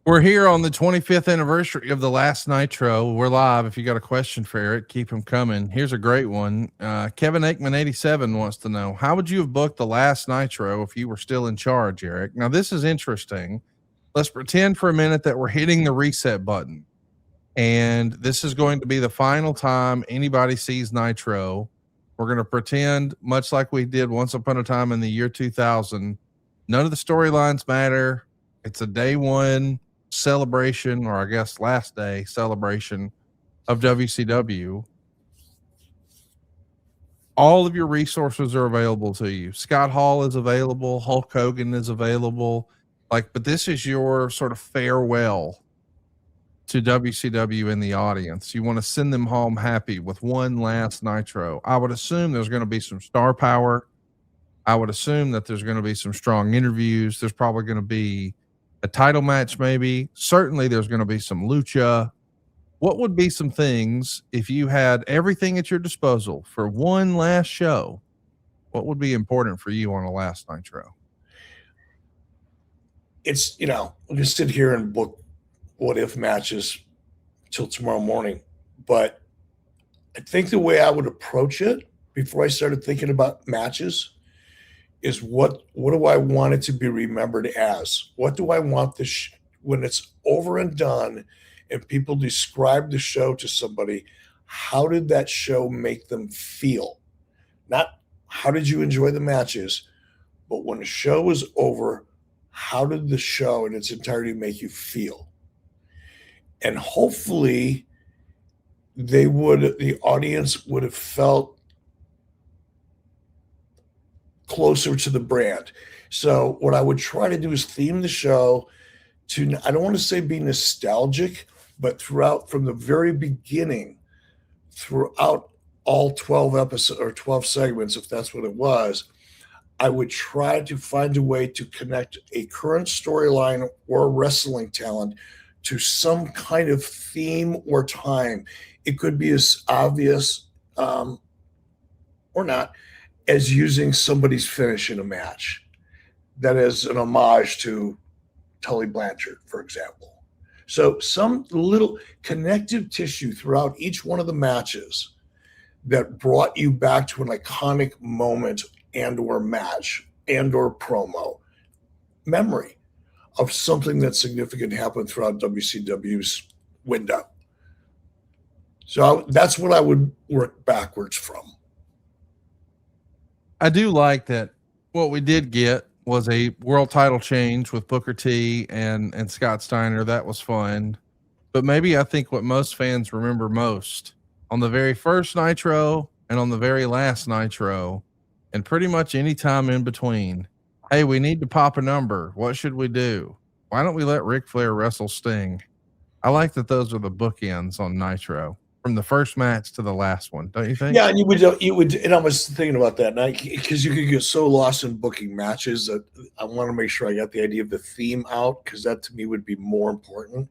We're here on the 25th anniversary of the last Nitro. We're live. If you got a question for Eric, keep them coming. Here's a great one. Kevin Aikman 87 wants to know, how would you have booked the last Nitro if you were still in charge, Eric? Now, this is interesting. Let's pretend for a minute that we're hitting the reset button. And this is going to be the final time anybody sees Nitro. We're going to pretend, much like we did once upon a time in the year 2000, none of the storylines matter. It's a day one celebration, or I guess last day celebration of WCW. All of your resources are available to you. Scott Hall is available. Hulk Hogan is available. But this is your sort of farewell to WCW in the audience. You want to send them home happy with one last Nitro. I would assume there's going to be some star power. I would assume that there's going to be some strong interviews. There's probably going to be a title match, maybe. Certainly there's going to be some lucha. What would be some things if you had everything at your disposal for one last show? What would be important for you on a last Nitro? It's, we'll just sit here and book what if matches till tomorrow morning. But I think the way I would approach it before I started thinking about matches is what do I want it to be remembered as? What do I want this when it's over and done and people describe the show to somebody, how did that show make them feel? Not how did you enjoy the matches, but when the show was over, how did the show in its entirety make you feel? And hopefully the audience would have felt closer to the brand. So what I would try to do is theme the show to, I don't want to say be nostalgic, but throughout, from the very beginning, throughout all 12 episodes or 12 segments, if that's what it was, I would try to find a way to connect a current storyline or wrestling talent to some kind of theme or time. It could be as obvious or not as using somebody's finish in a match that is an homage to Tully Blanchard, for example. So some little connective tissue throughout each one of the matches that brought you back to an iconic moment and or match and or promo memory of something that significant happened throughout WCW's window. So that's what I would work backwards from. I do like that what we did get was a world title change with Booker T and Scott Steiner. That was fun. But maybe I think what most fans remember most on the very first Nitro and on the very last Nitro and pretty much any time in between. Hey, we need to pop a number. What should we do? Why don't we let Ric Flair wrestle Sting? I like that those are the bookends on Nitro from the first match to the last one. Don't you think? Yeah, and you would, and I was thinking about that because you could get so lost in booking matches that I want to make sure I got the idea of the theme out, because that to me would be more important.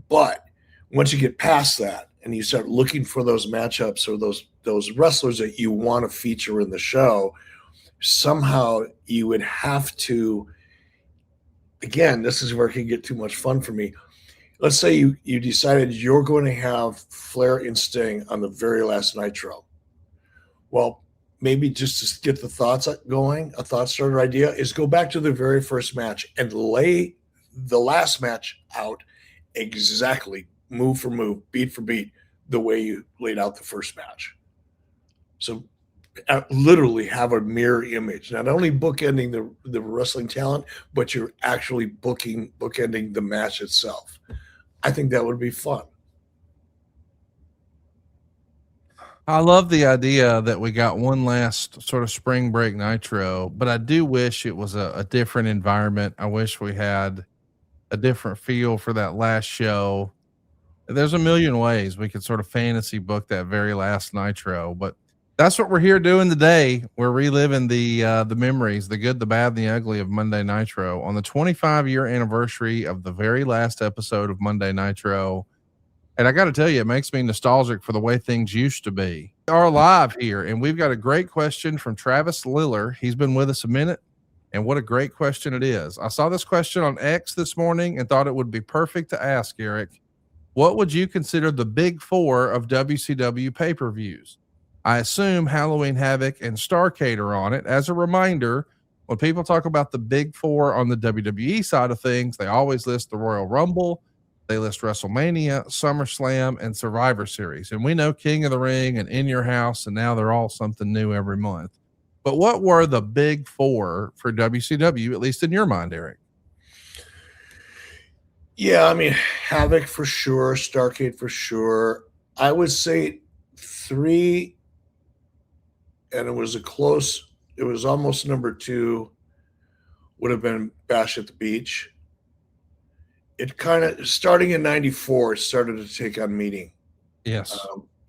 But once you get past that and you start looking for those matchups or those wrestlers that you want to feature in the show, somehow you would have to, again, this is where it can get too much fun for me. Let's say you decided you're going to have Flair and Sting on the very last Nitro. Well, maybe just to get the thoughts going, a thought starter idea is go back to the very first match and lay the last match out exactly, move for move, beat for beat, the way you laid out the first match. So literally have a mirror image, not only bookending the wrestling talent, but you're actually bookending the match itself. I think that would be fun. I love the idea that we got one last sort of spring break Nitro, but I do wish it was a different environment. I wish we had a different feel for that last show. There's a million ways we could sort of fantasy book that very last Nitro, but that's what we're here doing today. We're reliving the memories, the good, the bad, and the ugly of Monday Nitro on the 25-year anniversary of the very last episode of Monday Nitro. And I got to tell you, it makes me nostalgic for the way things used to be. We are live here, and we've got a great question from Travis Liller. He's been with us a minute. And what a great question it is. I saw this question on X this morning and thought it would be perfect to ask, Eric. What would you consider the big four of WCW pay-per-views? I assume Halloween Havoc and Starrcade are on it. As a reminder, when people talk about the big four on the WWE side of things, they always list the Royal Rumble, they list WrestleMania, SummerSlam, and Survivor Series. And we know King of the Ring and In Your House, and now they're all something new every month. But what were the big four for WCW, at least in your mind, Eric? Yeah, I mean, Havoc for sure, Starrcade for sure. I would say 3, and it was almost number 2, would have been Bash at the Beach. It kind of, starting in 94, it started to take on meaning. Yes.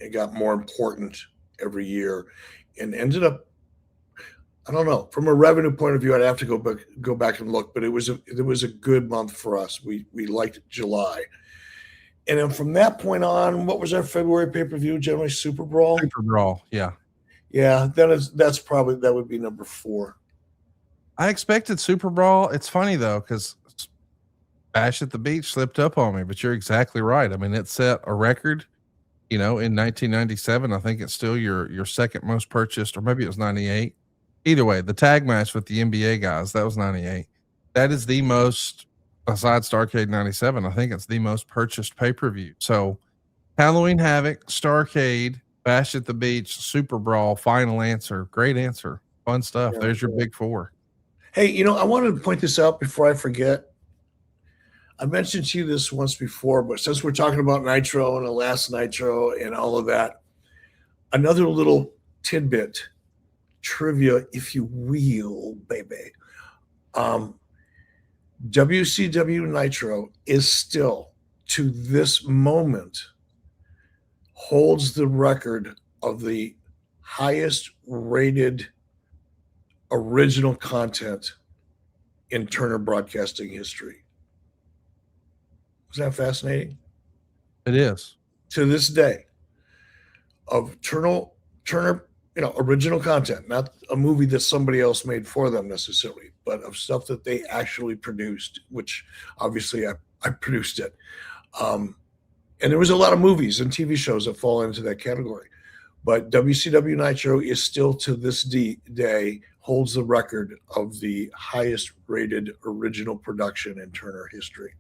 It got more important every year and ended up, I don't know, from a revenue point of view, I'd have to go back and look, but it was a good month for us. We liked July. And then from that point on, what was our February pay-per-view? Generally Super Brawl? Super Brawl, yeah. Yeah, that would be number 4. I expected Super Brawl. It's funny though, because Bash at the Beach slipped up on me, but you're exactly right. I mean, it set a record, in 1997. I think it's still your second most purchased, or maybe it was 98. Either way, the tag match with the NBA guys, that was 98. That is the most, besides Starrcade 97, I think it's the most purchased pay-per-view. So Halloween Havoc, Starrcade, Bash at the Beach, Super Brawl, final answer. Great answer. Fun stuff. Yeah, there's your big four. Hey, I wanted to point this out before I forget. I mentioned to you this once before, but since we're talking about Nitro and the last Nitro and all of that, another little tidbit, trivia, if you will, baby. WCW Nitro is still, to this moment, holds the record of the highest rated original content in Turner Broadcasting history. Is that fascinating? It is. To this day, of Turner, original content, not a movie that somebody else made for them necessarily, but of stuff that they actually produced, which obviously I produced it. And there was a lot of movies and TV shows that fall into that category. But WCW Nitro is still, to this day, holds the record of the highest rated original production in Turner history.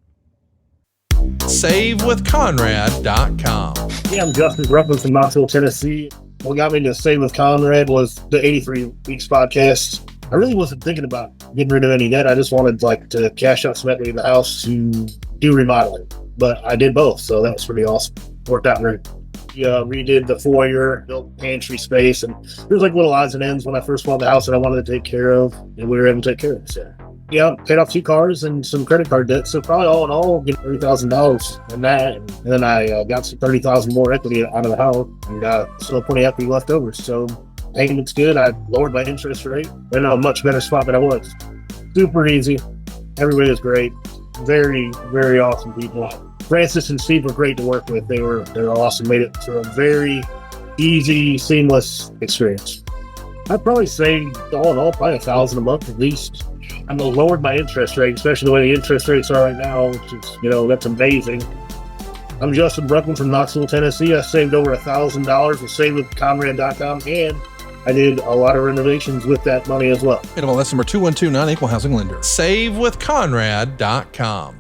SaveWithConrad.com. Yeah, I'm Justin Ruffin from Knoxville, Tennessee. What got me to Save with Conrad was the 83 Weeks podcast. I really wasn't thinking about getting rid of any debt. I just wanted to cash out some equity in the house to do remodeling. But I did both, so that was pretty awesome. Worked out great. Redid the foyer, built pantry space, and there's little odds and ends when I first bought the house that I wanted to take care of, and we were able to take care of it. So, yeah, paid off 2 cars and some credit card debt. So probably all in all, get $30,000 in that, and then I got some $30,000 more equity out of the house, and still plenty of equity left over. So payment's good. I lowered my interest rate. I'm in a much better spot than I was. Super easy. Everybody was great. Very, very awesome people. Francis and Steve were great to work with. They're awesome. Made it for a very easy, seamless experience. I'd probably say all in all, probably $1,000 a month at least. I lowered my interest rate, especially the way the interest rates are right now, which is, that's amazing. I'm Justin Bruckman from Knoxville, Tennessee. I saved over $1,000 with SaveWithConrad.com, and I did a lot of renovations with that money as well. NMLS number 2129, equal housing lender. SaveWithConrad.com.